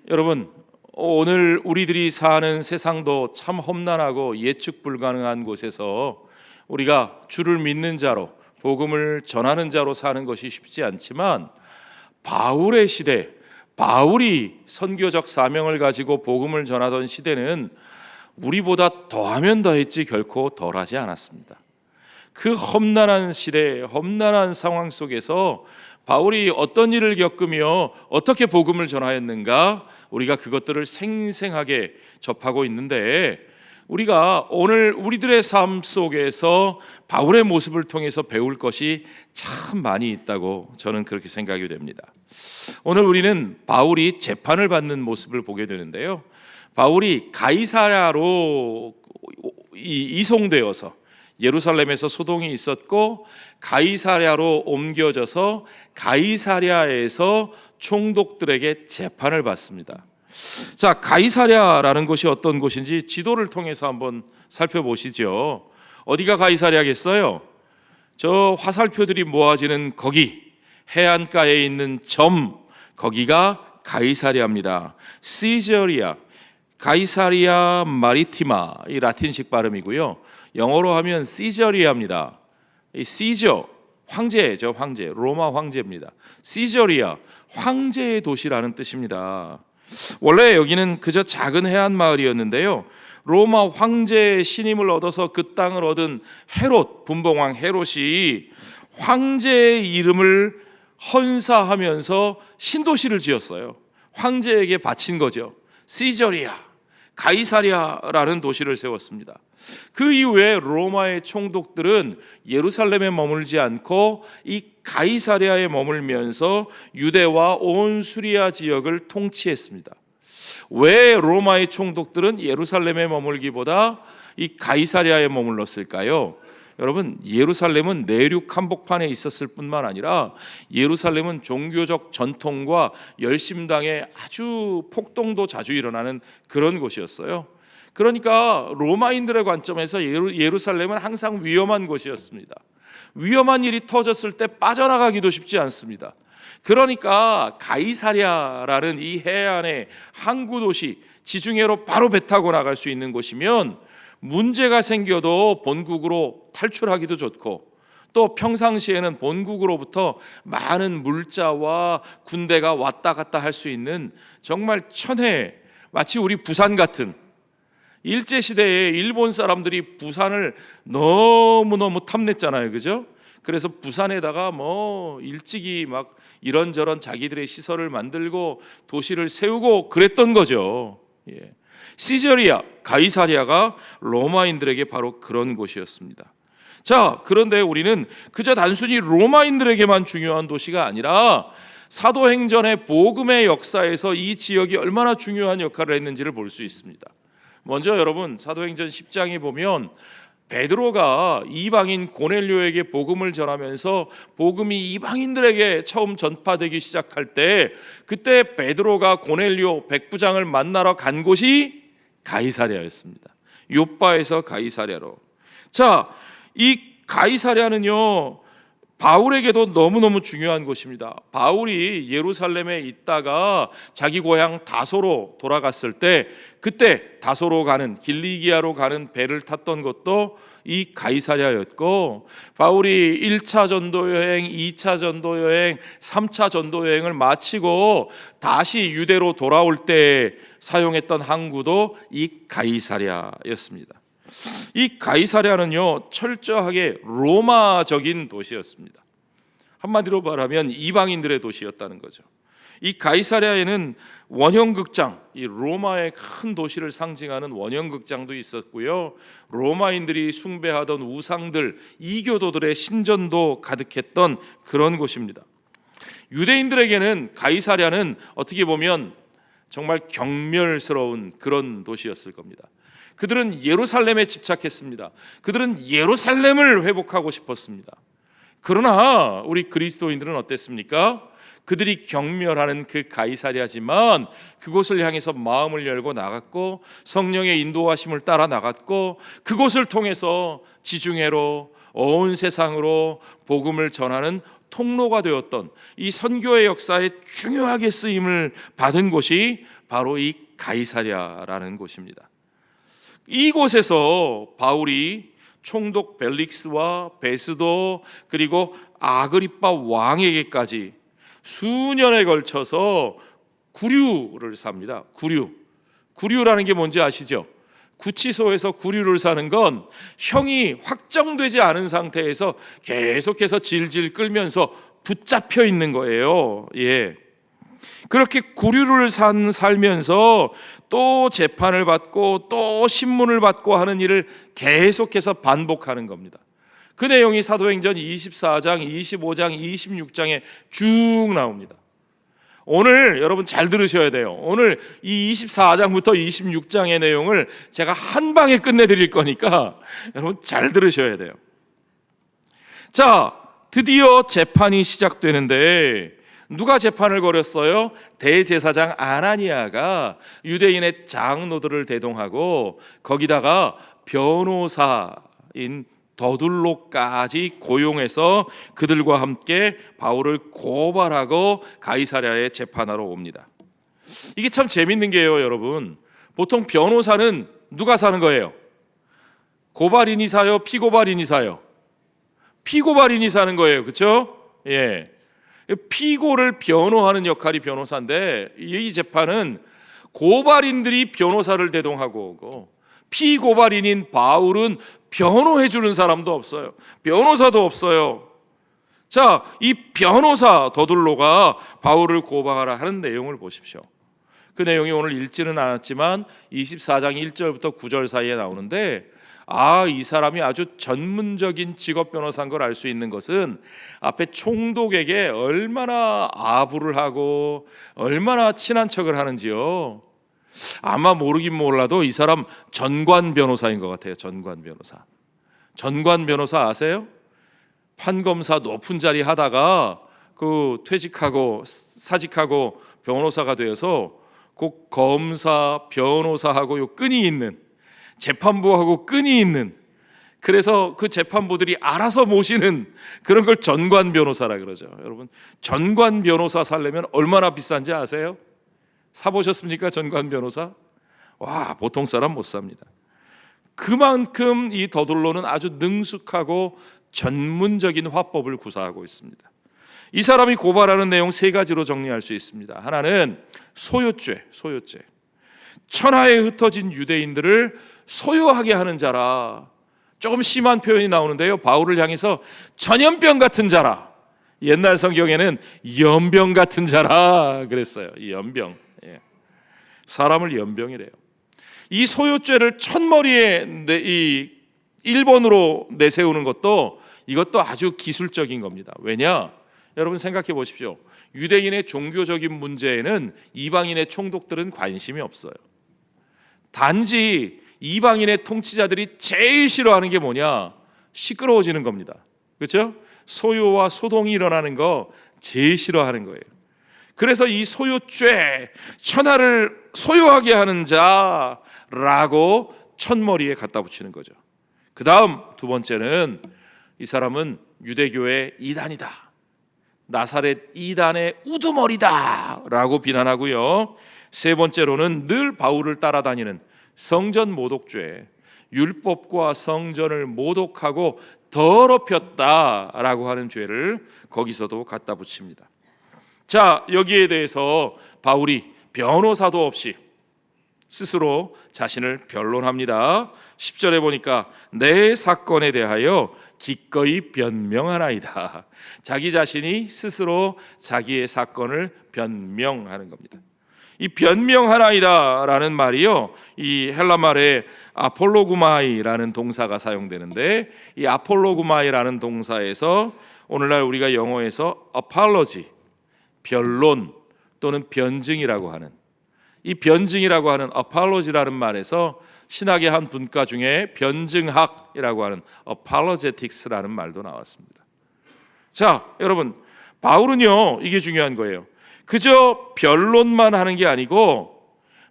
여러분, 오늘 우리들이 사는 세상도 참 험난하고 예측 불가능한 곳에서 우리가 주를 믿는 자로, 복음을 전하는 자로 사는 것이 쉽지 않지만, 바울의 시대, 바울이 선교적 사명을 가지고 복음을 전하던 시대는 우리보다 더하면 더했지 결코 덜하지 않았습니다. 그 험난한 시대, 험난한 상황 속에서 바울이 어떤 일을 겪으며 어떻게 복음을 전하였는가, 우리가 그것들을 생생하게 접하고 있는데, 우리가 오늘 우리들의 삶 속에서 바울의 모습을 통해서 배울 것이 참 많이 있다고 저는 그렇게 생각이 됩니다. 오늘 우리는 바울이 재판을 받는 모습을 보게 되는데요, 바울이 가이사랴로 이송되어서 예루살렘에서 소동이 있었고 가이사랴로 옮겨져서 가이사랴에서 총독들에게 재판을 받습니다. 자, 가이사랴라는 곳이 어떤 곳인지 지도를 통해서 한번 살펴보시죠. 어디가 가이사랴겠어요? 저 화살표들이 모아지는 거기, 해안가에 있는 점, 거기가 가이사랴입니다. 시저리아, 가이사리아 마리티마, 이 라틴식 발음이고요. 영어로 하면 시저리아입니다. 이 시저, 황제죠, 황제, 로마 황제입니다. 시저리아, 황제의 도시라는 뜻입니다. 원래 여기는 그저 작은 해안 마을이었는데요, 로마 황제의 신임을 얻어서 그 땅을 얻은 헤롯, 분봉왕 헤롯이 황제의 이름을 헌사하면서 신도시를 지었어요. 황제에게 바친 거죠. 시저리아, 가이사랴라는 도시를 세웠습니다. 그 이후에 로마의 총독들은 예루살렘에 머물지 않고 이 가이사랴에 머물면서 유대와 온 수리아 지역을 통치했습니다. 왜 로마의 총독들은 예루살렘에 머물기보다 이 가이사랴에 머물렀을까요? 여러분, 예루살렘은 내륙 한복판에 있었을 뿐만 아니라 예루살렘은 종교적 전통과 열심당에 아주 폭동도 자주 일어나는 그런 곳이었어요. 그러니까 로마인들의 관점에서 예루살렘은 항상 위험한 곳이었습니다. 위험한 일이 터졌을 때 빠져나가기도 쉽지 않습니다. 그러니까 가이사랴라는 이 해안의 항구 도시, 지중해로 바로 배 타고 나갈 수 있는 곳이면 문제가 생겨도 본국으로 탈출하기도 좋고, 또 평상시에는 본국으로부터 많은 물자와 군대가 왔다 갔다 할 수 있는 정말 천혜, 마치 우리 부산 같은, 일제시대에 일본 사람들이 부산을 너무너무 탐냈잖아요, 그죠? 그래서 부산에다가 일찍이 막 이런저런 자기들의 시설을 만들고 도시를 세우고 그랬던 거죠. 시저리아, 가이사랴가 로마인들에게 바로 그런 곳이었습니다. 자, 그런데 우리는 그저 단순히 로마인들에게만 중요한 도시가 아니라 사도행전의 복음의 역사에서 이 지역이 얼마나 중요한 역할을 했는지를 볼 수 있습니다. 먼저 여러분, 사도행전 10장에 보면 베드로가 이방인 고넬료에게 복음을 전하면서 복음이 이방인들에게 처음 전파되기 시작할 때, 그때 베드로가 고넬료 백부장을 만나러 간 곳이 가이사랴였습니다. 요빠에서 가이사랴로. 자, 이 가이사랴는요, 바울에게도 너무너무 중요한 곳입니다. 바울이 예루살렘에 있다가 자기 고향 다소로 돌아갔을 때, 그때 다소로 가는, 길리기아로 가는 배를 탔던 것도 이 가이사랴였고, 바울이 1차 전도 여행, 2차 전도 여행, 3차 전도 여행을 마치고 다시 유대로 돌아올 때 사용했던 항구도 이 가이사랴였습니다. 이 가이사랴는요, 철저하게 로마적인 도시였습니다. 한마디로 말하면 이방인들의 도시였다는 거죠. 이 가이사랴에는 원형극장, 이 로마의 큰 도시를 상징하는 원형극장도 있었고요, 로마인들이 숭배하던 우상들, 이교도들의 신전도 가득했던 그런 곳입니다. 유대인들에게는 가이사랴는 어떻게 보면 정말 경멸스러운 그런 도시였을 겁니다. 그들은 예루살렘에 집착했습니다. 그들은 예루살렘을 회복하고 싶었습니다. 그러나 우리 그리스도인들은 어땠습니까? 그들이 경멸하는 그 가이사랴지만 그곳을 향해서 마음을 열고 나갔고, 성령의 인도하심을 따라 나갔고, 그곳을 통해서 지중해로 온 세상으로 복음을 전하는 통로가 되었던 이 선교의 역사에 중요하게 쓰임을 받은 곳이 바로 이 가이사랴라는 곳입니다. 이곳에서 바울이 총독 벨릭스와 베스도 그리고 아그리빠 왕에게까지 수년에 걸쳐서 구류를 삽니다. 구류라는 게 뭔지 아시죠? 구치소에서 구류를 사는 건 형이 확정되지 않은 상태에서 계속해서 질질 끌면서 붙잡혀 있는 거예요. 예. 그렇게 구류를 살면서 또 재판을 받고 또 신문을 받고 하는 일을 계속해서 반복하는 겁니다. 그 내용이 사도행전 24장, 25장, 26장에 쭉 나옵니다. 오늘 여러분 잘 들으셔야 돼요. 오늘 이 24장부터 26장의 내용을 제가 한 방에 끝내드릴 거니까 여러분 잘 들으셔야 돼요. 자, 드디어 재판이 시작되는데 누가 재판을 벌였어요? 대제사장 아나니아가 유대인의 장로들을 대동하고 거기다가 변호사인 더둘로까지 고용해서 그들과 함께 바울을 고발하고 가이사랴에 재판하러 옵니다. 이게 참 재밌는 게요, 여러분. 보통 변호사는 누가 사는 거예요? 고발인이 사요? 피고발인이 사요? 피고발인이 사는 거예요. 그렇죠? 예. 피고를 변호하는 역할이 변호사인데 이 재판은 고발인들이 변호사를 대동하고 오고 피고발인인 바울은 변호해 주는 사람도 없어요. 변호사도 없어요. 자, 이 변호사 더둘로가 바울을 고발하라 하는 내용을 보십시오. 그 내용이 오늘 읽지는 않았지만 24장 1절부터 9절 사이에 나오는데 이 사람이 아주 전문적인 직업 변호사인 걸 알 수 있는 것은 앞에 총독에게 얼마나 아부를 하고 얼마나 친한 척을 하는지요. 아마 모르긴 몰라도 이 사람 전관 변호사인 것 같아요. 전관 변호사 아세요? 판검사 높은 자리 하다가 퇴직하고 사직하고 변호사가 되어서 그 검사 변호사하고 끈이 있는 재판부하고 끈이 있는, 그래서 그 재판부들이 알아서 모시는 그런 걸 전관 변호사라 그러죠. 여러분, 전관 변호사 살려면 얼마나 비싼지 아세요? 사보셨습니까? 전관 변호사? 와, 보통 사람 못 삽니다. 그만큼 이 더둘로는 아주 능숙하고 전문적인 화법을 구사하고 있습니다. 이 사람이 고발하는 내용 세 가지로 정리할 수 있습니다. 하나는 소요죄. 천하에 흩어진 유대인들을 소요하게 하는 자라. 조금 심한 표현이 나오는데요, 바울을 향해서 전염병 같은 자라. 옛날 성경에는 연병 같은 자라 그랬어요. 연병. 사람을 연병이래요. 이 소요죄를 첫머리에 이 1번으로 내세우는 것도 이것도 아주 기술적인 겁니다. 왜냐? 여러분 생각해 보십시오. 유대인의 종교적인 문제에는 이방인의 총독들은 관심이 없어요. 단지 이방인의 통치자들이 제일 싫어하는 게 뭐냐? 시끄러워지는 겁니다. 그렇죠? 소요와 소동이 일어나는 거 제일 싫어하는 거예요. 그래서 이 소요죄, 천하를 소요하게 하는 자라고 첫머리에 갖다 붙이는 거죠. 그 다음 두 번째는 이 사람은 유대교의 이단이다, 나사렛 이단의 우두머리다 라고 비난하고요. 세 번째로는 늘 바울을 따라다니는 성전 모독죄, 율법과 성전을 모독하고 더럽혔다라고 하는 죄를 거기서도 갖다 붙입니다. 자, 여기에 대해서 바울이 변호사도 없이 스스로 자신을 변론합니다. 10절에 보니까 내 사건에 대하여 기꺼이 변명하나이다. 자기 자신이 스스로 자기의 사건을 변명하는 겁니다. 이 변명하나이다라는 말이요, 이 헬라 말에 아폴로구마이라는 동사가 사용되는데, 이 아폴로구마이라는 동사에서 오늘날 우리가 영어에서 apology, 변론 또는 변증이라고 하는, 이 변증이라고 하는 apology라는 말에서 신학의 한 분과 중에 변증학이라고 하는 apologetics라는 말도 나왔습니다. 자, 여러분, 바울은요, 이게 중요한 거예요. 그저 변론만 하는 게 아니고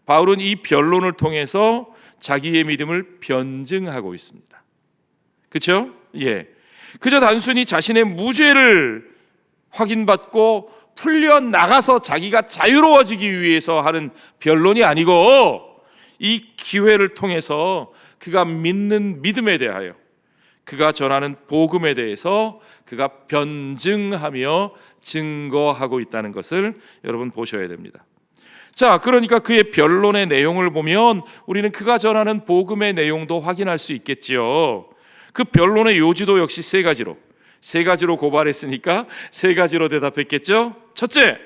바울은 이 변론을 통해서 자기의 믿음을 변증하고 있습니다. 그렇죠? 예. 그저 단순히 자신의 무죄를 확인받고 풀려 나가서 자기가 자유로워지기 위해서 하는 변론이 아니고 이 기회를 통해서 그가 믿는 믿음에 대하여, 그가 전하는 복음에 대해서 그가 변증하며 증거하고 있다는 것을 여러분 보셔야 됩니다. 자, 그러니까 그의 변론의 내용을 보면 우리는 그가 전하는 복음의 내용도 확인할 수 있겠지요. 그 변론의 요지도 역시 세 가지로 고발했으니까 세 가지로 대답했겠죠. 첫째,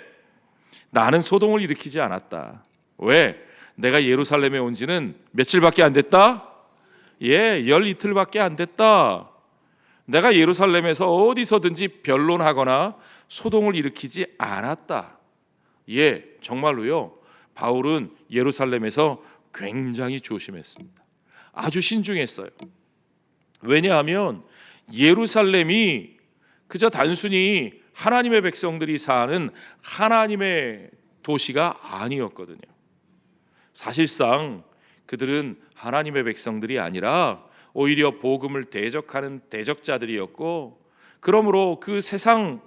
나는 소동을 일으키지 않았다. 왜? 내가 예루살렘에 온 지는 며칠밖에 안 됐다? 열 이틀밖에 안 됐다. 내가 예루살렘에서 어디서든지 변론하거나 소동을 일으키지 않았다. 정말로요. 바울은 예루살렘에서 굉장히 조심했습니다. 아주 신중했어요. 왜냐하면 예루살렘이 그저 단순히 하나님의 백성들이 사는 하나님의 도시가 아니었거든요. 사실상 그들은 하나님의 백성들이 아니라 오히려 복음을 대적하는 대적자들이었고, 그러므로 그 세상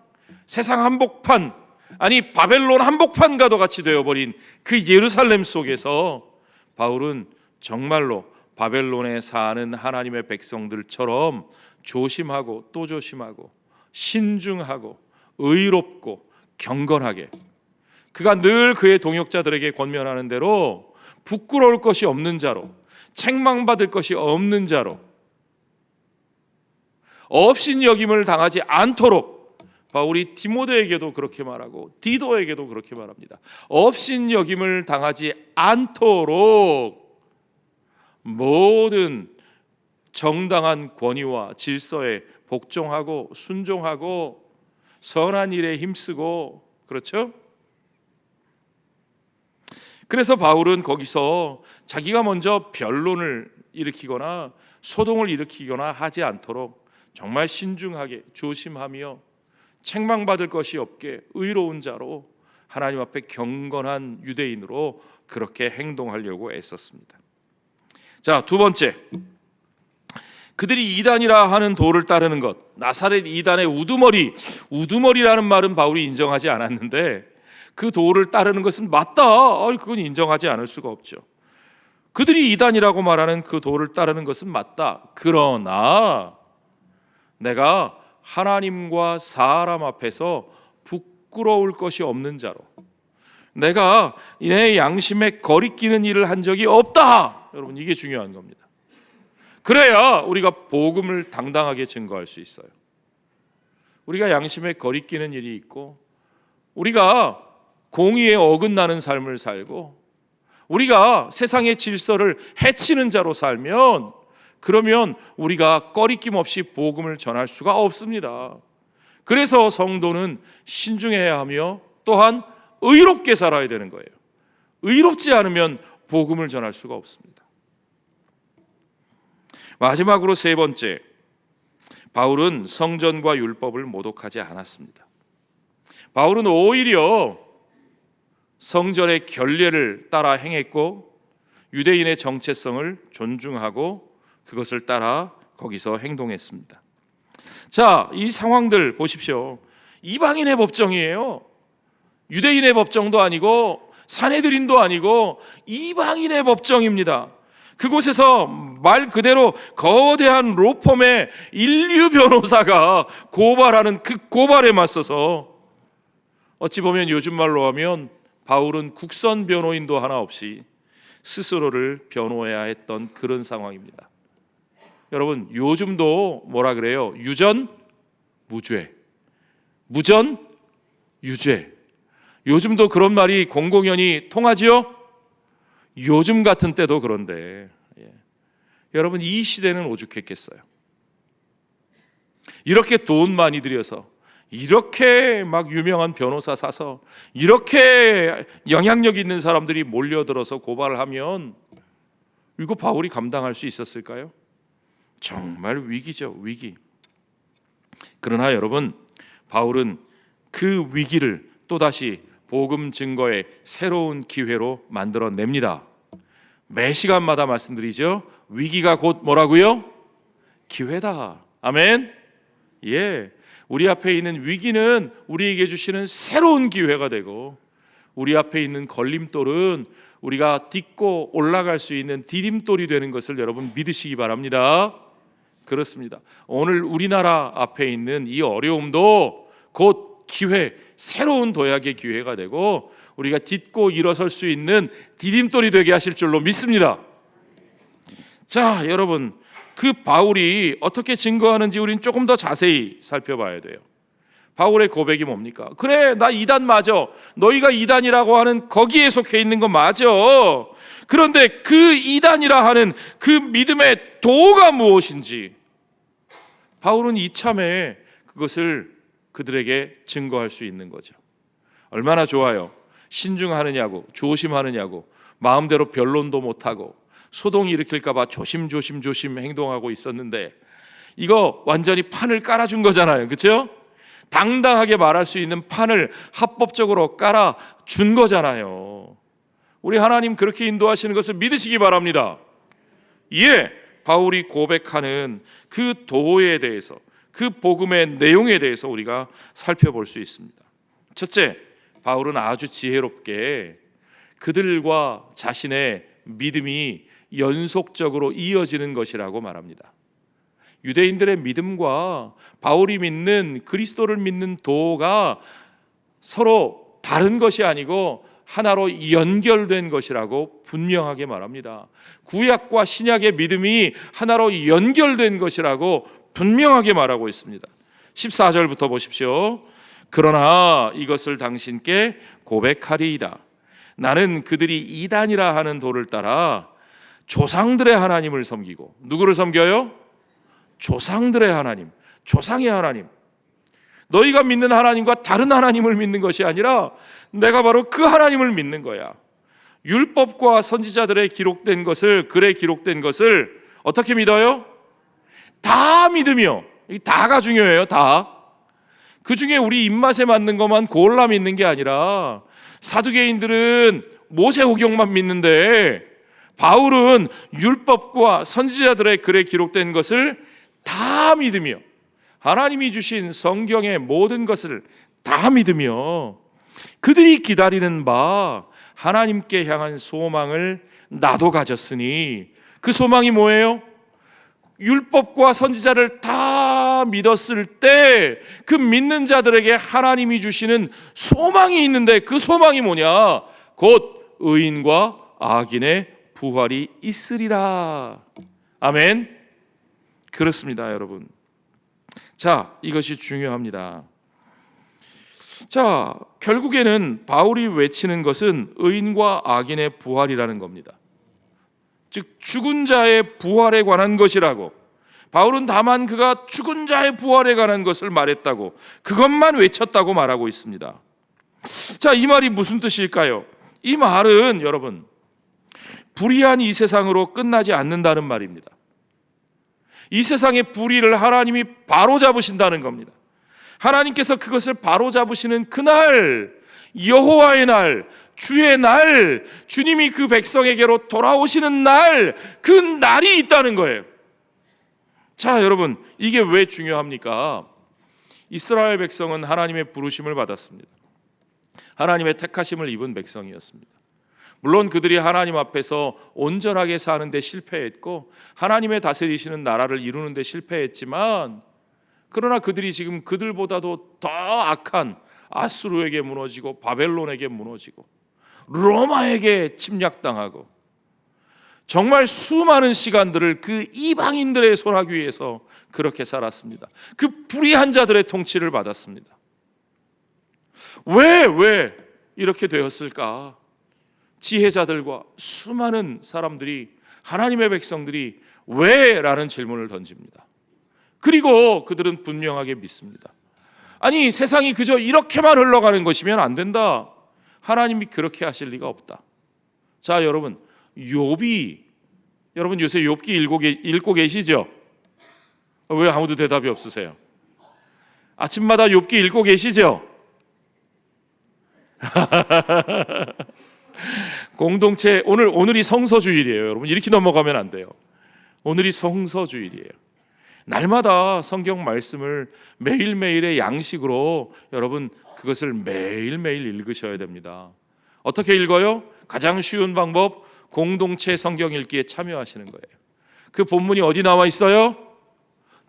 한복판, 아니 바벨론 한복판과도 같이 되어버린 그 예루살렘 속에서 바울은 정말로 바벨론에 사는 하나님의 백성들처럼 조심하고 또 조심하고 신중하고 의롭고 경건하게, 그가 늘 그의 동역자들에게 권면하는 대로 부끄러울 것이 없는 자로, 책망받을 것이 없는 자로, 업신여김을 당하지 않도록 바울이 디모데에게도 그렇게 말하고 디도에게도 그렇게 말합니다. 업신여김을 당하지 않도록 모든 정당한 권위와 질서에 복종하고 순종하고 선한 일에 힘쓰고, 그렇죠? 그래서 바울은 거기서 자기가 먼저 변론을 일으키거나 소동을 일으키거나 하지 않도록 정말 신중하게 조심하며 책망받을 것이 없게 의로운 자로 하나님 앞에 경건한 유대인으로 그렇게 행동하려고 애썼습니다. 자, 두 번째, 그들이 이단이라 하는 도를 따르는 것, 나사렛 이단의 우두머리라는 말은 바울이 인정하지 않았는데 그 도를 따르는 것은 맞다. 그건 인정하지 않을 수가 없죠. 그들이 이단이라고 말하는 그 도를 따르는 것은 맞다. 그러나 내가 하나님과 사람 앞에서 부끄러울 것이 없는 자로, 내가 내 양심에 거리끼는 일을 한 적이 없다. 여러분, 이게 중요한 겁니다. 그래야 우리가 복음을 당당하게 증거할 수 있어요. 우리가 양심에 거리끼는 일이 있고, 우리가 공의에 어긋나는 삶을 살고, 우리가 세상의 질서를 해치는 자로 살면, 그러면 우리가 꺼리낌 없이 복음을 전할 수가 없습니다. 그래서 성도는 신중해야 하며 또한 의롭게 살아야 되는 거예요. 의롭지 않으면 복음을 전할 수가 없습니다. 마지막으로 세 번째, 바울은 성전과 율법을 모독하지 않았습니다. 바울은 오히려 성전의 결례를 따라 행했고 유대인의 정체성을 존중하고 그것을 따라 거기서 행동했습니다. 자, 이 상황들 보십시오. 이방인의 법정이에요. 유대인의 법정도 아니고 사내들인도 아니고 이방인의 법정입니다. 그곳에서 말 그대로 거대한 로펌의 인류 변호사가 고발하는 그 고발에 맞서서, 어찌 보면 요즘 말로 하면 바울은 국선 변호인도 하나 없이 스스로를 변호해야 했던 그런 상황입니다. 여러분, 요즘도 뭐라 그래요? 유전 무죄, 무전 유죄. 요즘도 그런 말이 공공연히 통하지요? 요즘 같은 때도 그런데, 여러분, 이 시대는 오죽했겠어요. 이렇게 돈 많이 들여서, 이렇게 막 유명한 변호사 사서, 이렇게 영향력 있는 사람들이 몰려들어서 고발을 하면 이거 바울이 감당할 수 있었을까요? 정말 위기죠, 위기. 그러나 여러분, 바울은 그 위기를 또다시 복음 증거의 새로운 기회로 만들어냅니다. 매 시간마다 말씀드리죠. 위기가 곧 뭐라고요? 기회다. 아멘. 우리 앞에 있는 위기는 우리에게 주시는 새로운 기회가 되고, 우리 앞에 있는 걸림돌은 우리가 딛고 올라갈 수 있는 디딤돌이 되는 것을 여러분 믿으시기 바랍니다. 그렇습니다. 오늘 우리나라 앞에 있는 이 어려움도 곧 기회, 새로운 도약의 기회가 되고 우리가 딛고 일어설 수 있는 디딤돌이 되게 하실 줄로 믿습니다. 자, 여러분, 그 바울이 어떻게 증거하는지 우리는 조금 더 자세히 살펴봐야 돼요. 바울의 고백이 뭡니까? 그래, 나 이단 맞아. 너희가 이단이라고 하는 거기에 속해 있는 건 맞아. 그런데 그 이단이라 하는 그 믿음의 도가 무엇인지 바울은 이참에 그것을 그들에게 증거할 수 있는 거죠. 얼마나 좋아요. 신중하느냐고, 조심하느냐고, 마음대로 변론도 못하고 소동이 일으킬까 봐 조심 행동하고 있었는데 이거 완전히 판을 깔아준 거잖아요. 그렇죠? 당당하게 말할 수 있는 판을 합법적으로 깔아준 거잖아요. 우리 하나님 그렇게 인도하시는 것을 믿으시기 바랍니다. 예, 바울이 고백하는 그 도에 대해서, 그 복음의 내용에 대해서 우리가 살펴볼 수 있습니다. 첫째, 바울은 아주 지혜롭게 그들과 자신의 믿음이 연속적으로 이어지는 것이라고 말합니다. 유대인들의 믿음과 바울이 믿는 그리스도를 믿는 도가 서로 다른 것이 아니고 하나로 연결된 것이라고 분명하게 말합니다. 구약과 신약의 믿음이 하나로 연결된 것이라고 분명하게 말하고 있습니다. 14절부터 보십시오. 그러나 이것을 당신께 고백하리이다. 나는 그들이 이단이라 하는 도를 따라 조상들의 하나님을 섬기고, 누구를 섬겨요? 조상들의 하나님, 조상의 하나님. 너희가 믿는 하나님과 다른 하나님을 믿는 것이 아니라 내가 바로 그 하나님을 믿는 거야. 율법과 선지자들의 기록된 것을, 글에 기록된 것을 어떻게 믿어요? 다 믿으며, 이 다가 중요해요. 다. 그 중에 우리 입맛에 맞는 것만 골라 믿는 게 아니라 사두개인들은 모세오경만 믿는데 바울은 율법과 선지자들의 글에 기록된 것을 다 믿으며 하나님이 주신 성경의 모든 것을 다 믿으며 그들이 기다리는 바 하나님께 향한 소망을 나도 가졌으니, 그 소망이 뭐예요? 율법과 선지자를 다 믿었을 때 그 믿는 자들에게 하나님이 주시는 소망이 있는데, 그 소망이 뭐냐? 곧 의인과 악인의 부활이 있으리라. 아멘. 그렇습니다, 여러분. 자, 이것이 중요합니다. 자, 결국에는 바울이 외치는 것은 의인과 악인의 부활이라는 겁니다. 즉 죽은 자의 부활에 관한 것이라고. 바울은 다만 그가 죽은 자의 부활에 관한 것을 말했다고, 그것만 외쳤다고 말하고 있습니다. 자, 이 말이 무슨 뜻일까요? 이 말은 여러분, 불의한 이 세상으로 끝나지 않는다는 말입니다. 이 세상의 불의를 하나님이 바로잡으신다는 겁니다. 하나님께서 그것을 바로잡으시는 그날, 여호와의 날, 주의 날, 주님이 그 백성에게로 돌아오시는 날, 그 날이 있다는 거예요. 자, 여러분, 이게 왜 중요합니까? 이스라엘 백성은 하나님의 부르심을 받았습니다. 하나님의 택하심을 입은 백성이었습니다. 물론 그들이 하나님 앞에서 온전하게 사는 데 실패했고 하나님의 다스리시는 나라를 이루는 데 실패했지만, 그러나 그들이 지금 그들보다도 더 악한 아수르에게 무너지고 바벨론에게 무너지고 로마에게 침략당하고 정말 수많은 시간들을 그 이방인들의 손아귀 위에서 그렇게 살았습니다. 그 불의한 자들의 통치를 받았습니다. 왜 이렇게 되었을까? 지혜자들과 수많은 사람들이, 하나님의 백성들이 왜? 라는 질문을 던집니다. 그리고 그들은 분명하게 믿습니다. 아니, 세상이 그저 이렇게만 흘러가는 것이면 안 된다. 하나님이 그렇게 하실 리가 없다. 자, 여러분, 여러분 요새 욥기 읽고 계시죠? 왜 아무도 대답이 없으세요? 아침마다 욥기 읽고 계시죠? 공동체, 오늘이 성서주일이에요. 여러분, 이렇게 넘어가면 안 돼요. 오늘이 성서주일이에요. 날마다 성경 말씀을 매일매일의 양식으로 여러분 그것을 매일매일 읽으셔야 됩니다. 어떻게 읽어요? 가장 쉬운 방법, 공동체 성경 읽기에 참여하시는 거예요. 그 본문이 어디 나와 있어요?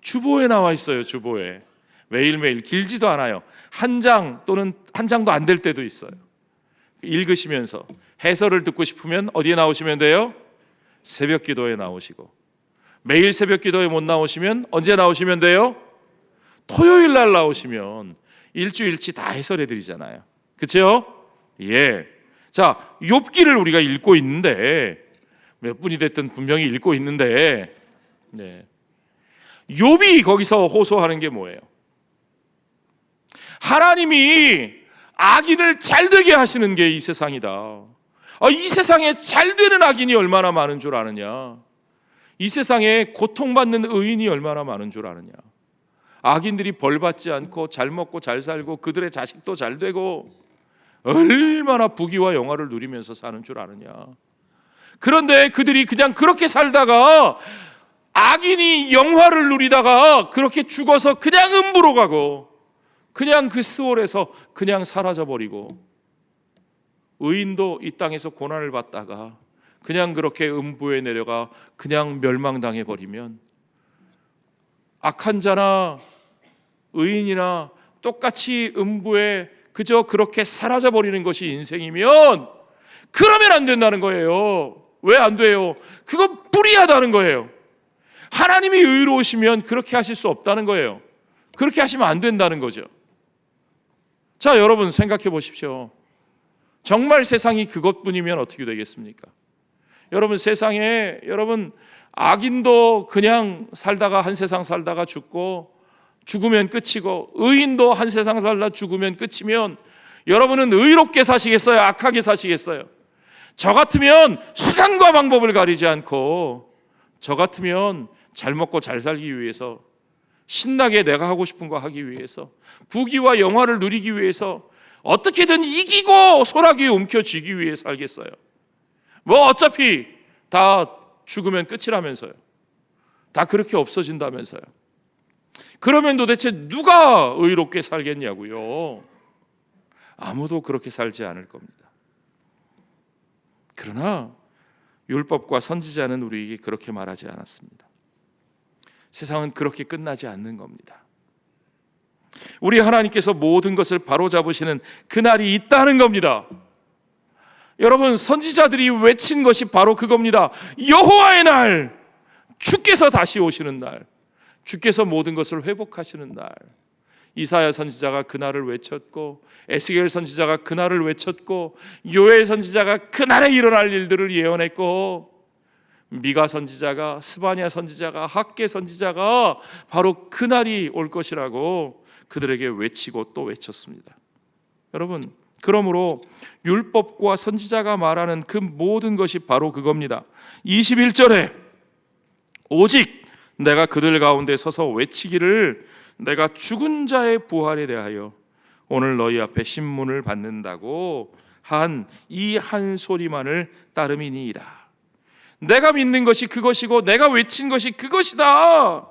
주보에 나와 있어요. 주보에. 매일매일 길지도 않아요. 한 장 또는 한 장도 안 될 때도 있어요. 읽으시면서 해설을 듣고 싶으면 어디에 나오시면 돼요? 새벽 기도에 나오시고, 매일 새벽 기도에 못 나오시면 언제 나오시면 돼요? 토요일 날 나오시면 일주일치 다 해설해 드리잖아요. 그렇죠? 예. 자, 욥기를 우리가 읽고 있는데, 몇 분이 됐든 분명히 읽고 있는데, 네. 욥이 거기서 호소하는 게 뭐예요? 하나님이 악인을 잘 되게 하시는 게 이 세상이다. 이 세상에 잘 되는 악인이 얼마나 많은 줄 아느냐? 이 세상에 고통받는 의인이 얼마나 많은 줄 아느냐? 악인들이 벌받지 않고 잘 먹고 잘 살고 그들의 자식도 잘 되고 얼마나 부귀와 영화를 누리면서 사는 줄 아느냐? 그런데 그들이 그냥 그렇게 살다가 악인이 영화를 누리다가 그렇게 죽어서 그냥 음부로 가고 그냥 그 스월에서 그냥 사라져버리고, 의인도 이 땅에서 고난을 받다가 그냥 그렇게 음부에 내려가 그냥 멸망당해 버리면, 악한 자나 의인이나 똑같이 음부에 그저 그렇게 사라져 버리는 것이 인생이면 그러면 안 된다는 거예요. 왜 안 돼요? 그거 불의하다는 거예요. 하나님이 의로우시면 그렇게 하실 수 없다는 거예요. 그렇게 하시면 안 된다는 거죠. 자, 여러분 생각해 보십시오. 정말 세상이 그것뿐이면 어떻게 되겠습니까? 여러분, 세상에 여러분 악인도 그냥 살다가 한 세상 살다가 죽고 죽으면 끝이고, 의인도 한 세상 살다 죽으면 끝이면 여러분은 의롭게 사시겠어요? 악하게 사시겠어요? 저 같으면 수단과 방법을 가리지 않고, 저 같으면 잘 먹고 잘 살기 위해서, 신나게 내가 하고 싶은 거 하기 위해서, 부귀와 영화를 누리기 위해서 어떻게든 이기고 소나기에 움켜쥐기 위해 살겠어요. 뭐 어차피 다 죽으면 끝이라면서요. 다 그렇게 없어진다면서요. 그러면 도대체 누가 의롭게 살겠냐고요? 아무도 그렇게 살지 않을 겁니다. 그러나 율법과 선지자는 우리에게 그렇게 말하지 않았습니다. 세상은 그렇게 끝나지 않는 겁니다. 우리 하나님께서 모든 것을 바로잡으시는 그날이 있다는 겁니다. 여러분, 선지자들이 외친 것이 바로 그겁니다. 여호와의 날, 주께서 다시 오시는 날, 주께서 모든 것을 회복하시는 날. 이사야 선지자가 그날을 외쳤고, 에스겔 선지자가 그날을 외쳤고, 요엘 선지자가 그날에 일어날 일들을 예언했고, 미가 선지자가, 스바냐 선지자가, 학개 선지자가 바로 그날이 올 것이라고 그들에게 외치고 또 외쳤습니다. 여러분, 그러므로 율법과 선지자가 말하는 그 모든 것이 바로 그겁니다. 21절에 오직 내가 그들 가운데 서서 외치기를, 내가 죽은 자의 부활에 대하여 오늘 너희 앞에 신문을 받는다고 한 이 한 소리만을 따름이니이다. 내가 믿는 것이 그것이고 내가 외친 것이 그것이다.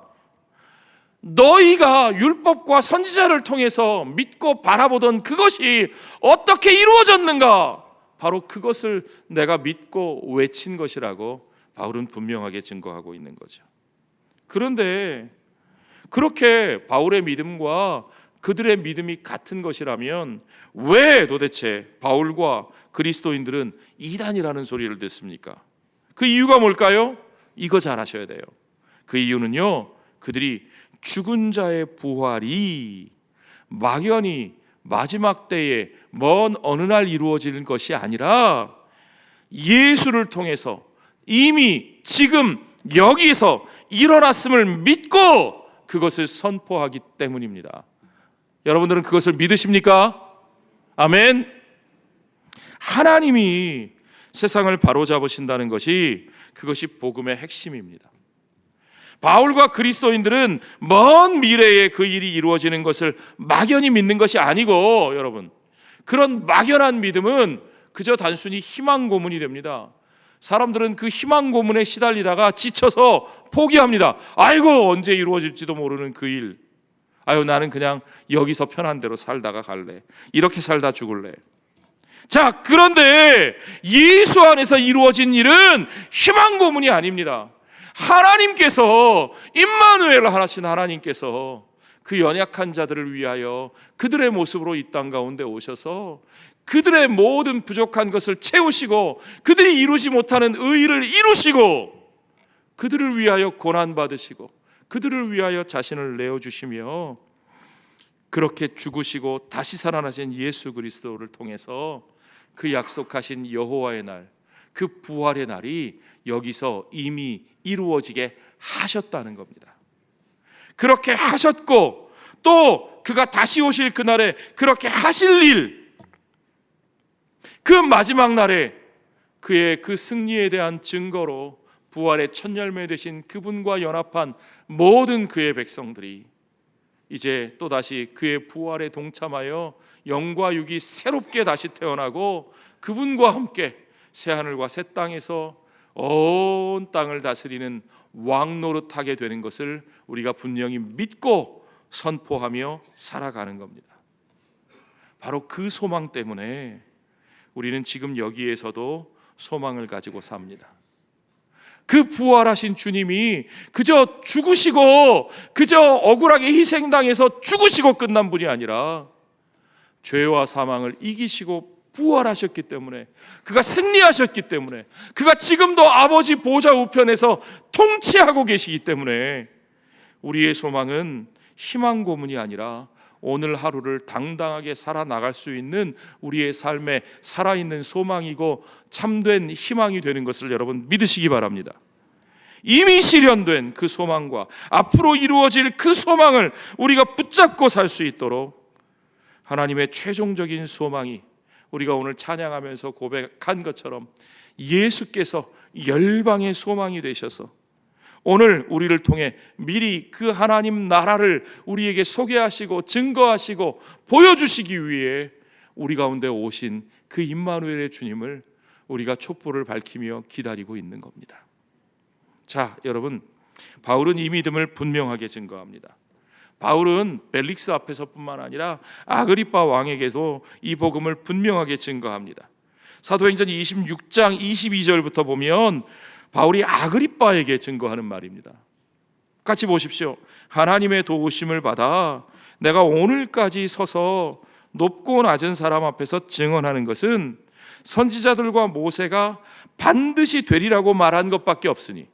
너희가 율법과 선지자를 통해서 믿고 바라보던 그것이 어떻게 이루어졌는가? 바로 그것을 내가 믿고 외친 것이라고 바울은 분명하게 증거하고 있는 거죠. 그런데 그렇게 바울의 믿음과 그들의 믿음이 같은 것이라면 왜 도대체 바울과 그리스도인들은 이단이라는 소리를 듣습니까? 그 이유가 뭘까요? 이거 잘 아셔야 돼요. 그 이유는요, 그들이 죽은 자의 부활이 막연히 마지막 때에 먼 어느 날 이루어지는 것이 아니라 예수를 통해서 이미 지금 여기서 일어났음을 믿고 그것을 선포하기 때문입니다. 여러분들은 그것을 믿으십니까? 아멘. 하나님이 세상을 바로잡으신다는 것이, 그것이 복음의 핵심입니다. 바울과 그리스도인들은 먼 미래에 그 일이 이루어지는 것을 막연히 믿는 것이 아니고, 여러분, 그런 막연한 믿음은 그저 단순히 희망 고문이 됩니다. 사람들은 그 희망 고문에 시달리다가 지쳐서 포기합니다. 아이고, 언제 이루어질지도 모르는 그 일. 아유, 나는 그냥 여기서 편한 대로 살다가 갈래. 이렇게 살다 죽을래. 자, 그런데 예수 안에서 이루어진 일은 희망 고문이 아닙니다. 하나님께서, 임마누엘 하신 하나님께서 그 연약한 자들을 위하여 그들의 모습으로 이 땅 가운데 오셔서 그들의 모든 부족한 것을 채우시고 그들이 이루지 못하는 의의를 이루시고 그들을 위하여 고난받으시고 그들을 위하여 자신을 내어주시며 그렇게 죽으시고 다시 살아나신 예수 그리스도를 통해서 그 약속하신 여호와의 날, 그 부활의 날이 여기서 이미 이루어지게 하셨다는 겁니다. 그렇게 하셨고 또 그가 다시 오실 그날에 그렇게 하실 일, 그 마지막 날에 그의 그 승리에 대한 증거로 부활의 첫 열매 되신 그분과 연합한 모든 그의 백성들이 이제 또다시 그의 부활에 동참하여 영과 육이 새롭게 다시 태어나고 그분과 함께 새하늘과 새 땅에서 온 땅을 다스리는 왕 노릇하게 되는 것을 우리가 분명히 믿고 선포하며 살아가는 겁니다. 바로 그 소망 때문에 우리는 지금 여기에서도 소망을 가지고 삽니다. 그 부활하신 주님이 그저 죽으시고 그저 억울하게 희생당해서 죽으시고 끝난 분이 아니라 죄와 사망을 이기시고 부활하셨기 때문에, 그가 승리하셨기 때문에, 그가 지금도 아버지 보좌 우편에서 통치하고 계시기 때문에 우리의 소망은 희망 고문이 아니라 오늘 하루를 당당하게 살아나갈 수 있는 우리의 삶에 살아있는 소망이고 참된 희망이 되는 것을 여러분 믿으시기 바랍니다. 이미 실현된 그 소망과 앞으로 이루어질 그 소망을 우리가 붙잡고 살 수 있도록 하나님의 최종적인 소망이 우리가 오늘 찬양하면서 고백한 것처럼 예수께서 열방의 소망이 되셔서 오늘 우리를 통해 미리 그 하나님 나라를 우리에게 소개하시고 증거하시고 보여주시기 위해 우리 가운데 오신 그 임마누엘의 주님을 우리가 촛불을 밝히며 기다리고 있는 겁니다. 자, 여러분, 바울은 이 믿음을 분명하게 증거합니다. 바울은 벨릭스 앞에서뿐만 아니라 아그리빠 왕에게도 이 복음을 분명하게 증거합니다. 사도행전 26장 22절부터 보면 바울이 아그리빠에게 증거하는 말입니다. 같이 보십시오. 하나님의 도우심을 받아 내가 오늘까지 서서 높고 낮은 사람 앞에서 증언하는 것은 선지자들과 모세가 반드시 되리라고 말한 것밖에 없으니,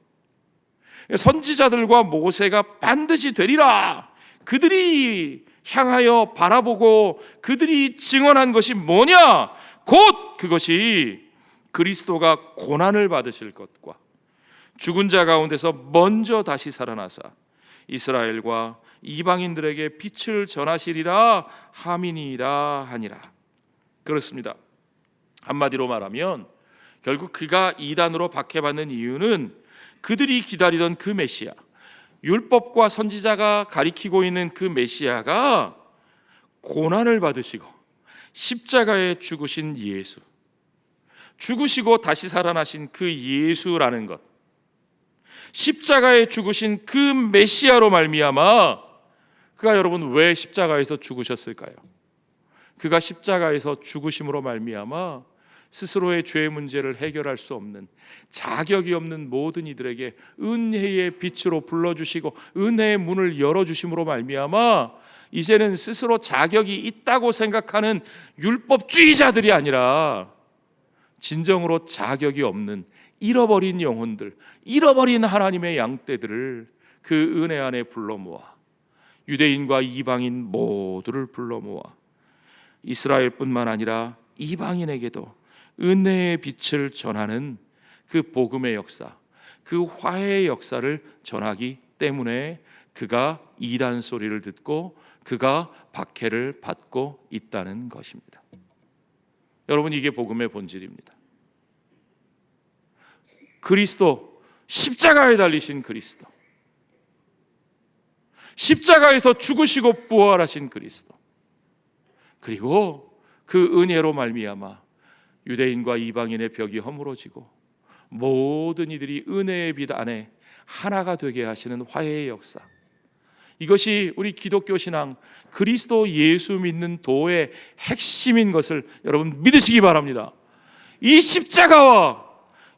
선지자들과 모세가 반드시 되리라, 그들이 향하여 바라보고 그들이 증언한 것이 뭐냐? 곧 그것이 그리스도가 고난을 받으실 것과 죽은 자 가운데서 먼저 다시 살아나사 이스라엘과 이방인들에게 빛을 전하시리라 함이니이다 하니라. 그렇습니다. 한마디로 말하면 결국 그가 이단으로 박해받는 이유는 그들이 기다리던 그 메시아, 율법과 선지자가 가리키고 있는 그 메시아가 고난을 받으시고 십자가에 죽으신 예수, 죽으시고 다시 살아나신 그 예수라는 것, 십자가에 죽으신 그 메시아로 말미암아 그가 여러분 왜 십자가에서 죽으셨을까요? 그가 십자가에서 죽으심으로 말미암아 스스로의 죄 문제를 해결할 수 없는 자격이 없는 모든 이들에게 은혜의 빛으로 불러주시고 은혜의 문을 열어주심으로 말미암아 이제는 스스로 자격이 있다고 생각하는 율법주의자들이 아니라 진정으로 자격이 없는 잃어버린 영혼들, 잃어버린 하나님의 양떼들을 그 은혜 안에 불러 모아 유대인과 이방인 모두를 불러 모아 이스라엘뿐만 아니라 이방인에게도 은혜의 빛을 전하는 그 복음의 역사, 그 화해의 역사를 전하기 때문에 그가 이단 소리를 듣고 그가 박해를 받고 있다는 것입니다. 여러분, 이게 복음의 본질입니다. 그리스도, 십자가에 달리신 그리스도, 십자가에서 죽으시고 부활하신 그리스도, 그리고 그 은혜로 말미암아 유대인과 이방인의 벽이 허물어지고 모든 이들이 은혜의 빛 안에 하나가 되게 하시는 화해의 역사, 이것이 우리 기독교 신앙 그리스도 예수 믿는 도의 핵심인 것을 여러분 믿으시기 바랍니다. 이 십자가와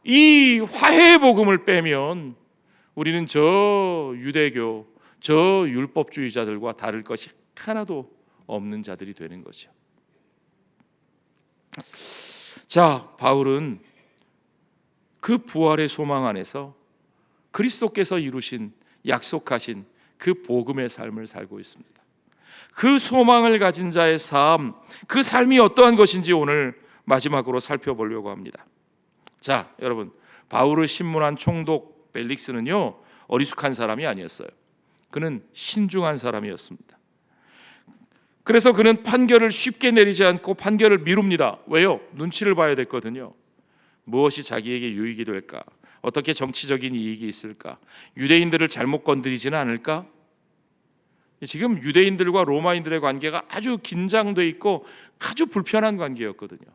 이 화해의 복음을 빼면 우리는 저 유대교, 저 율법주의자들과 다를 것이 하나도 없는 자들이 되는 거죠. 자, 바울은 그 부활의 소망 안에서 그리스도께서 이루신 약속하신 그 복음의 삶을 살고 있습니다. 그 소망을 가진 자의 삶, 그 삶이 어떠한 것인지 오늘 마지막으로 살펴보려고 합니다. 자, 여러분, 바울을 신문한 총독 벨릭스는요, 어리숙한 사람이 아니었어요. 그는 신중한 사람이었습니다. 그래서 그는 판결을 쉽게 내리지 않고 판결을 미룹니다. 왜요? 눈치를 봐야 됐거든요. 무엇이 자기에게 유익이 될까? 어떻게 정치적인 이익이 있을까? 유대인들을 잘못 건드리지는 않을까? 지금 유대인들과 로마인들의 관계가 아주 긴장돼 있고 아주 불편한 관계였거든요.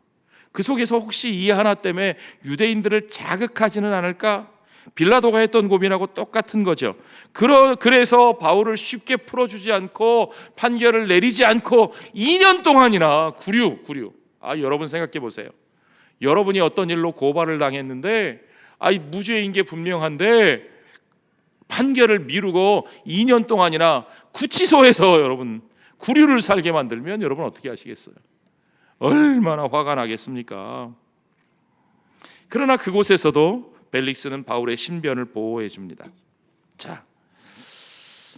그 속에서 혹시 이 하나 때문에 유대인들을 자극하지는 않을까? 빌라도가 했던 고민하고 똑같은 거죠. 그래서 바울을 쉽게 풀어주지 않고 판결을 내리지 않고 2년 동안이나 구류. 여러분 생각해 보세요. 여러분이 어떤 일로 고발을 당했는데 무죄인 게 분명한데 판결을 미루고 2년 동안이나 구치소에서 여러분 구류를 살게 만들면 여러분 어떻게 하시겠어요? 얼마나 화가 나겠습니까? 그러나 그곳에서도 벨릭스는 바울의 신변을 보호해 줍니다. 자,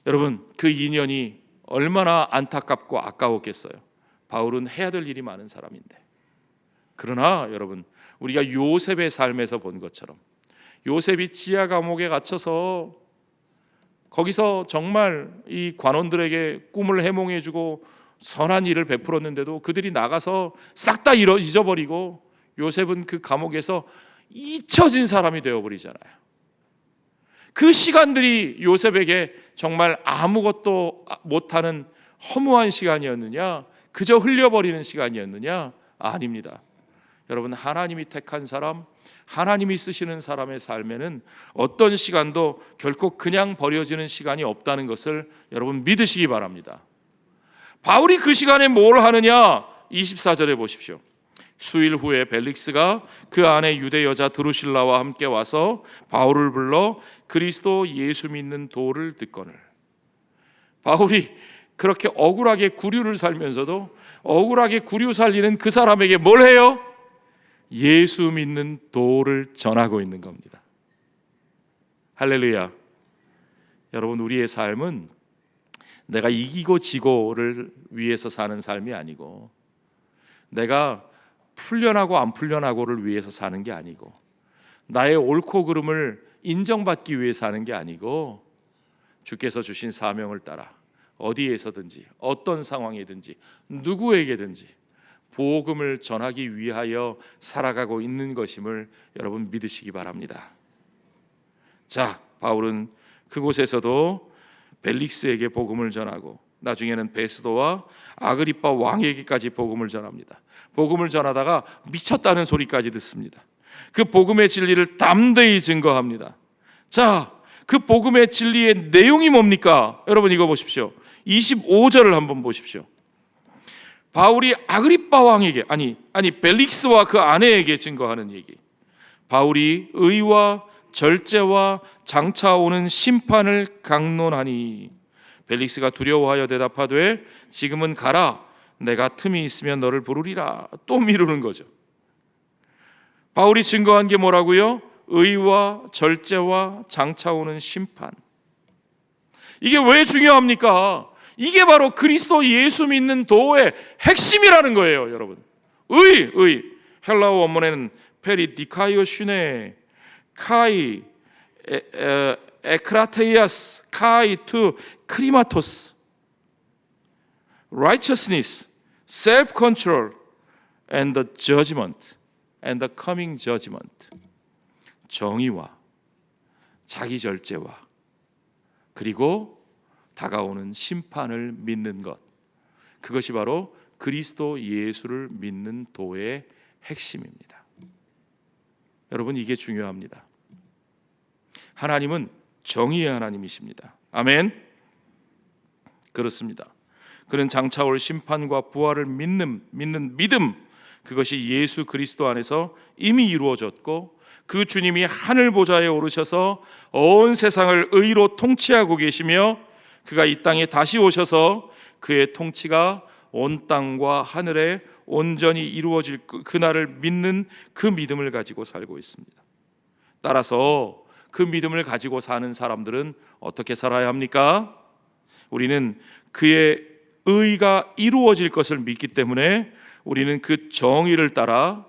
여러분, 그 2년이 얼마나 안타깝고 아까웠겠어요. 바울은 해야 될 일이 많은 사람인데. 그러나 여러분, 우리가 요셉의 삶에서 본 것처럼 요셉이 지하 감옥에 갇혀서 거기서 정말 이 관원들에게 꿈을 해몽해주고 선한 일을 베풀었는데도 그들이 나가서 싹 다 잊어버리고 요셉은 그 감옥에서 잊혀진 사람이 되어버리잖아요. 그 시간들이 요셉에게 정말 아무것도 못하는 허무한 시간이었느냐, 그저 흘려버리는 시간이었느냐? 아닙니다. 여러분, 하나님이 택한 사람, 하나님이 쓰시는 사람의 삶에는 어떤 시간도 결코 그냥 버려지는 시간이 없다는 것을 여러분 믿으시기 바랍니다. 바울이 그 시간에 뭘 하느냐? 24절에 보십시오. 수일 후에 벨릭스가 그 안에 유대 여자 드루실라와 함께 와서 바울을 불러 그리스도 예수 믿는 도를 듣거늘. 바울이 그렇게 억울하게 구류를 살면서도 억울하게 구류 살리는 그 사람에게 뭘 해요? 예수 믿는 도를 전하고 있는 겁니다. 할렐루야. 여러분, 우리의 삶은 내가 이기고 지고를 위해서 사는 삶이 아니고, 내가 풀려나고 안 풀려나고를 위해서 사는 게 아니고, 나의 옳고 그름을 인정받기 위해 사는 게 아니고, 주께서 주신 사명을 따라 어디에서든지 어떤 상황이든지 누구에게든지 복음을 전하기 위하여 살아가고 있는 것임을 여러분 믿으시기 바랍니다. 자, 바울은 그곳에서도 벨릭스에게 복음을 전하고 나중에는 베스도와 아그리빠 왕에게까지 복음을 전합니다. 복음을 전하다가 미쳤다는 소리까지 듣습니다. 그 복음의 진리를 담대히 증거합니다. 자, 그 복음의 진리의 내용이 뭡니까? 여러분 이거 보십시오. 25절을 한번 보십시오. 바울이 아그리빠 왕에게 아니 벨릭스와 그 아내에게 증거하는 얘기. 바울이 의와 절제와 장차 오는 심판을 강론하니 벨릭스가 두려워하여 대답하되 지금은 가라, 내가 틈이 있으면 너를 부르리라. 또 미루는 거죠. 바울이 증거한 게 뭐라고요? 의와 절제와 장차 오는 심판. 이게 왜 중요합니까? 이게 바로 그리스도 예수 믿는 도의 핵심이라는 거예요, 여러분. 의. 헬라어 원문에는 페리디카이오 슈네 카이 에크라테이아스 카이 투 크리마토스 righteousness, self-control and the judgment and the coming judgment. 정의와 자기 절제와 그리고 다가오는 심판을 믿는 것, 그것이 바로 그리스도 예수를 믿는 도의 핵심입니다. 여러분, 이게 중요합니다. 하나님은 정의의 하나님이십니다. 아멘. 그렇습니다. 그는 장차올 심판과 부활을 믿는 믿음, 그것이 예수 그리스도 안에서 이미 이루어졌고, 그 주님이 하늘 보좌에 오르셔서 온 세상을 의로 통치하고 계시며, 그가 이 땅에 다시 오셔서 그의 통치가 온 땅과 하늘에 온전히 이루어질 그날을 믿는 그 믿음을 가지고 살고 있습니다. 따라서 그 믿음을 가지고 사는 사람들은 어떻게 살아야 합니까? 우리는 그의 의가 이루어질 것을 믿기 때문에 우리는 그 정의를 따라,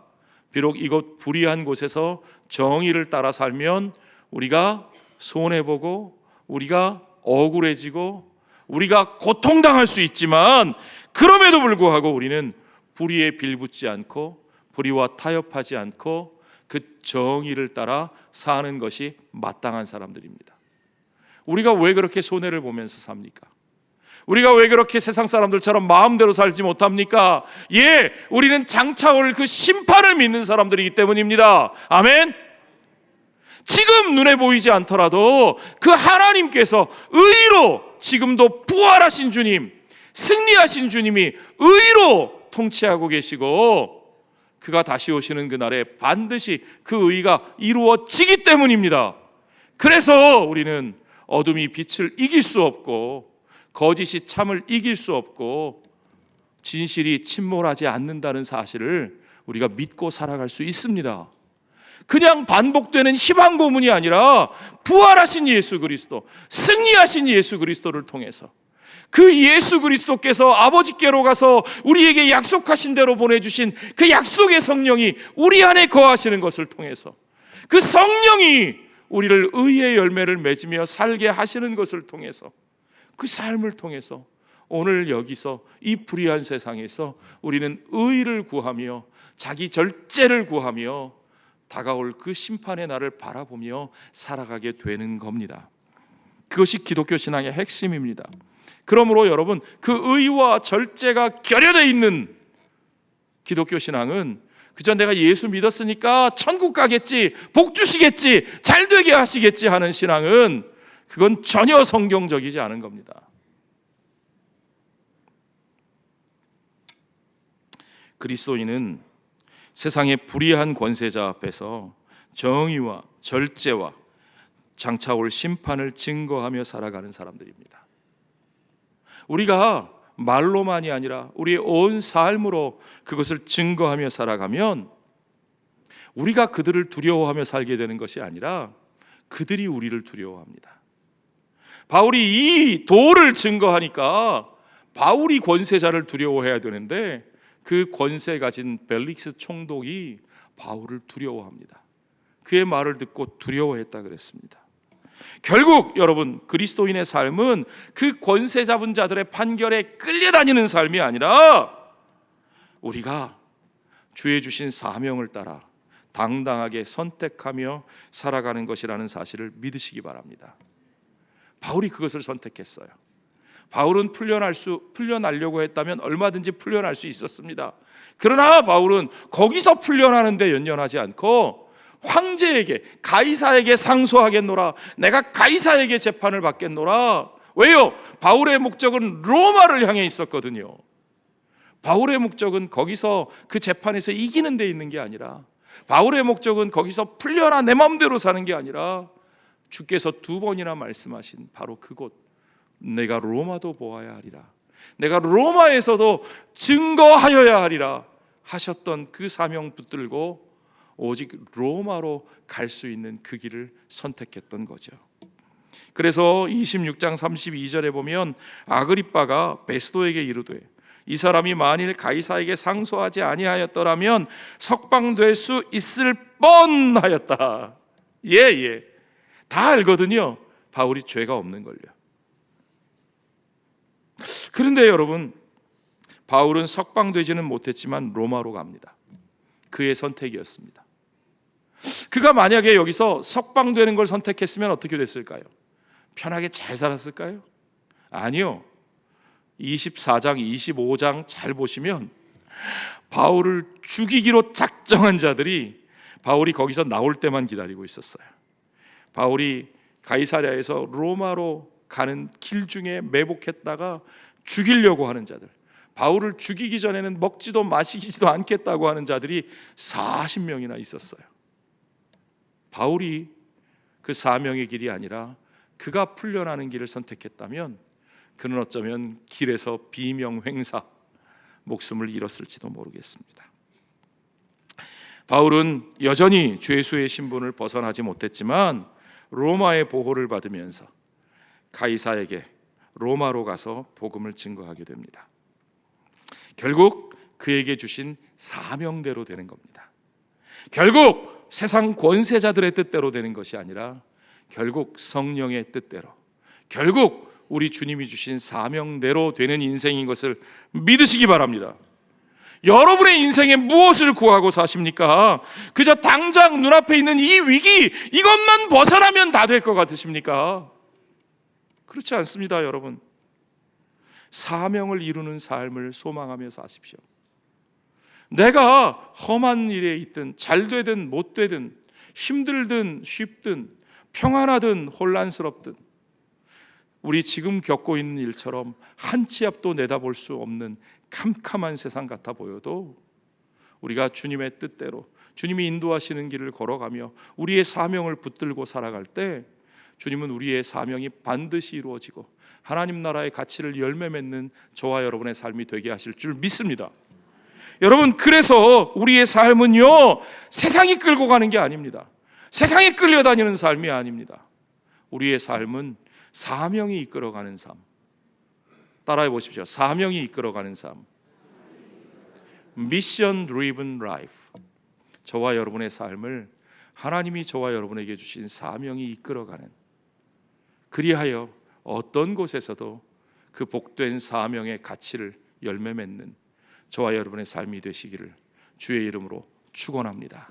비록 이곳 불의한 곳에서 정의를 따라 살면 우리가 손해보고 우리가 억울해지고 우리가 고통당할 수 있지만, 그럼에도 불구하고 우리는 불의에 빌붙지 않고 불의와 타협하지 않고 그 정의를 따라 사는 것이 마땅한 사람들입니다. 우리가 왜 그렇게 손해를 보면서 삽니까? 우리가 왜 그렇게 세상 사람들처럼 마음대로 살지 못합니까? 예, 우리는 장차올 그 심판을 믿는 사람들이기 때문입니다. 아멘. 지금 눈에 보이지 않더라도 그 하나님께서 의로 지금도 부활하신 주님, 승리하신 주님이 의로 통치하고 계시고, 그가 다시 오시는 그날에 반드시 그 의가 이루어지기 때문입니다. 그래서 우리는 어둠이 빛을 이길 수 없고 거짓이 참을 이길 수 없고 진실이 침몰하지 않는다는 사실을 우리가 믿고 살아갈 수 있습니다. 그냥 반복되는 희망 고문이 아니라 부활하신 예수 그리스도, 승리하신 예수 그리스도를 통해서, 그 예수 그리스도께서 아버지께로 가서 우리에게 약속하신 대로 보내주신 그 약속의 성령이 우리 안에 거하시는 것을 통해서, 그 성령이 우리를 의의 열매를 맺으며 살게 하시는 것을 통해서, 그 삶을 통해서 오늘 여기서 이 불의한 세상에서 우리는 의를 구하며 자기 절제를 구하며 다가올 그 심판의 날을 바라보며 살아가게 되는 겁니다. 그것이 기독교 신앙의 핵심입니다. 그러므로 여러분, 그 의와 절제가 결여되어 있는 기독교 신앙은 그저 내가 예수 믿었으니까 천국 가겠지, 복 주시겠지, 잘 되게 하시겠지 하는 신앙은, 그건 전혀 성경적이지 않은 겁니다. 그리스도인은 세상의 불의한 권세자 앞에서 정의와 절제와 장차올 심판을 증거하며 살아가는 사람들입니다. 우리가 말로만이 아니라 우리의 온 삶으로 그것을 증거하며 살아가면 우리가 그들을 두려워하며 살게 되는 것이 아니라 그들이 우리를 두려워합니다. 바울이 이 도를 증거하니까 바울이 권세자를 두려워해야 되는데, 그 권세 가진 벨릭스 총독이 바울을 두려워합니다. 그의 말을 듣고 두려워했다 그랬습니다. 결국 여러분, 그리스도인의 삶은 그 권세 잡은 자들의 판결에 끌려다니는 삶이 아니라 우리가 주의 주신 사명을 따라 당당하게 선택하며 살아가는 것이라는 사실을 믿으시기 바랍니다. 바울이 그것을 선택했어요. 바울은 풀려나려고 했다면 얼마든지 풀려날 수 있었습니다. 그러나 바울은 거기서 풀려나는데 연연하지 않고 황제에게, 가이사에게 상소하겠노라, 내가 가이사에게 재판을 받겠노라. 왜요? 바울의 목적은 로마를 향해 있었거든요. 바울의 목적은 거기서 그 재판에서 이기는 데 있는 게 아니라, 바울의 목적은 거기서 풀려나 내 마음대로 사는 게 아니라, 주께서 2번이나 말씀하신 바로 그곳, 내가 로마도 보아야 하리라, 내가 로마에서도 증거하여야 하리라 하셨던 그 사명 붙들고 오직 로마로 갈 수 있는 그 길을 선택했던 거죠. 그래서 26장 32절에 보면 아그리빠가 베스도에게 이르되, 이 사람이 만일 가이사에게 상소하지 아니하였더라면 석방될 수 있을 뻔하였다. 예. 다 알거든요. 바울이 죄가 없는 걸요. 그런데 여러분, 바울은 석방되지는 못했지만 로마로 갑니다. 그의 선택이었습니다. 그가 만약에 여기서 석방되는 걸 선택했으면 어떻게 됐을까요? 편하게 잘 살았을까요? 아니요. 24장, 25장 잘 보시면 바울을 죽이기로 작정한 자들이 바울이 거기서 나올 때만 기다리고 있었어요. 바울이 가이사랴에서 로마로 가는 길 중에 매복했다가 죽이려고 하는 자들, 바울을 죽이기 전에는 먹지도 마시지도 않겠다고 하는 자들이 40명이나 있었어요. 바울이 그 사명의 길이 아니라 그가 풀려나는 길을 선택했다면 그는 어쩌면 길에서 비명횡사, 목숨을 잃었을지도 모르겠습니다. 바울은 여전히 죄수의 신분을 벗어나지 못했지만 로마의 보호를 받으면서 가이사에게 로마로 가서 복음을 증거하게 됩니다. 결국 그에게 주신 사명대로 되는 겁니다. 결국 세상 권세자들의 뜻대로 되는 것이 아니라 결국 성령의 뜻대로, 결국 우리 주님이 주신 사명대로 되는 인생인 것을 믿으시기 바랍니다. 여러분의 인생에 무엇을 구하고 사십니까? 그저 당장 눈앞에 있는 이 위기, 이것만 벗어나면 다 될 것 같으십니까? 그렇지 않습니다, 여러분. 사명을 이루는 삶을 소망하며 사십시오. 내가 험한 일에 있든 잘 되든 못 되든 힘들든 쉽든 평안하든 혼란스럽든 우리 지금 겪고 있는 일처럼 한 치 앞도 내다볼 수 없는 캄캄한 세상 같아 보여도 우리가 주님의 뜻대로 주님이 인도하시는 길을 걸어가며 우리의 사명을 붙들고 살아갈 때 주님은 우리의 사명이 반드시 이루어지고 하나님 나라의 가치를 열매 맺는 저와 여러분의 삶이 되게 하실 줄 믿습니다. 여러분, 그래서 우리의 삶은요, 세상이 끌고 가는 게 아닙니다. 세상에 끌려다니는 삶이 아닙니다. 우리의 삶은 사명이 이끌어가는 삶. 따라해 보십시오. 사명이 이끌어가는 삶. Mission driven life. 저와 여러분의 삶을 하나님이 저와 여러분에게 주신 사명이 이끌어가는, 그리하여 어떤 곳에서도 그 복된 사명의 가치를 열매 맺는 저와 여러분의 삶이 되시기를 주의 이름으로 축원합니다.